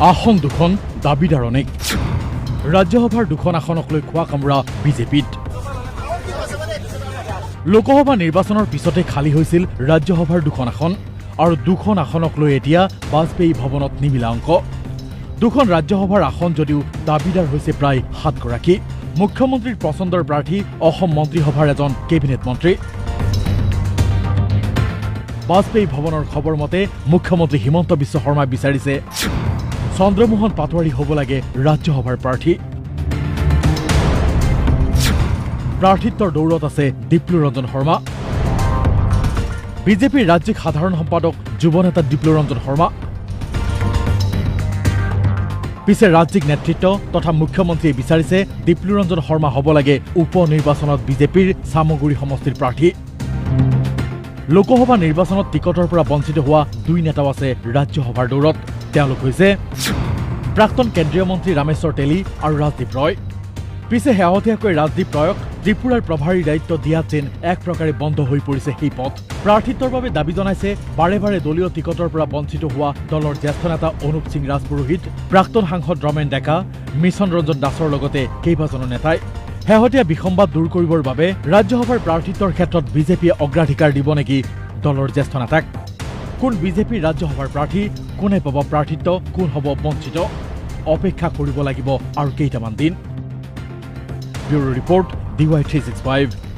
আসন দুখন দাবীদাৰ অনেক ৰাজ্যসভাৰ দুখন আসনক লৈ খোৱা কামোৰা বিজেপিত লোকসভা নিৰ্বাচনৰ পিছতে খালী হৈছিল ৰাজ্যসভাৰ দুখন আসন আৰু দুখন আসনক লৈ এতিয়া বাজপেয়ী ভৱনত নিমিলা অংক দুখন ৰাজ্যসভাৰ আসন যদিও দাবীদাৰ হৈছে প্ৰায় 7 গৰাকী মুখ্যমন্ত্ৰীৰ পছন্দৰ প্ৰাৰ্থী অসম মন্ত্ৰীসভাৰ এজন কেবিনেট মন্ত্ৰী বাজপেয়ী ভৱনৰ খবৰ মতে মুখ্যমন্ত্ৰী হিমন্ত বিশ্ব শৰ্মাই বিচাৰিছে চন্দ্ৰমোহন পাটোৱাৰী হ'ব লাগে ৰাজ্যসভাৰ প্ৰাৰ্থী প্ৰাৰ্থিত্বৰ দৌৰত আছে দীপ্লুৰঞ্জন শৰ্মা বিজেপিৰ ৰাজ্যিক সাধাৰণ সম্পাদক যুৱ নেতা দীপ্লুৰঞ্জন শৰ্মা পিছে ৰাজ্যিক নেতৃত্ব তথা মুখ্যমন্ত্ৰীয়ে বিচাৰিছে দীপ্লুৰঞ্জন শৰ্মা হ'ব লাগে উপ নিৰ্বাচনত বিজেপিৰ সামগুৰি সমষ্টিৰ প্ৰাৰ্থী লোকসভা নিৰ্বাচনত টিকটৰ পৰা বঞ্চিত হোৱা দুই নেতাও আছে ৰাজ্যসভাৰ দৌৰত তেওঁলোক হৈছে প্ৰাক্তন কেন্দ্ৰীয় মন্ত্ৰী ৰামেশ্বৰ তেলী আৰু ৰাজদীপ ৰয় পিছে শেহতীয়াকৈ ৰাজদীপ ৰয়ক ত্ৰিপুৰাৰ প্ৰভাৰী দায়িত্ব দিয়াত যেন এক প্ৰকাৰে বন্ধ হৈ পৰিছে সেই পথ প্ৰাৰ্থিত্বৰ বাবে দাবী জনাইছে বাৰে বাৰে দলীয় টিকটৰ পৰা বঞ্চিত হোৱা দলৰ জ্যেষ্ঠ নেতা অনুপ সিং ৰাজপুৰোহিত প্ৰাক্তন সাংসদ ৰমেন ডেকা মিছন ৰঞ্জন দাসৰ লগতে কেইবাজনো নেতাই শেহতীয়া বিসম্বাদ দূৰ কৰিবৰ বাবে ৰাজ্যসভাৰ প্ৰাৰ্থিত্বৰ ক্ষেত্ৰত বিজেপিয়ে অগ্ৰাধিকাৰ দিব নেকি দলৰ জ্যেষ্ঠ নেতাক কোন বিজেপিৰ ৰাজ্যসভাৰ প্ৰাৰ্থী কোনে পাব প্ৰাৰ্থিত্ব কোন হ'ব বঞ্চিত অপেক্ষা কৰিব লাগিব আৰু কেইটামান দিন ব্যুৰো ৰিপৰ্ট DY365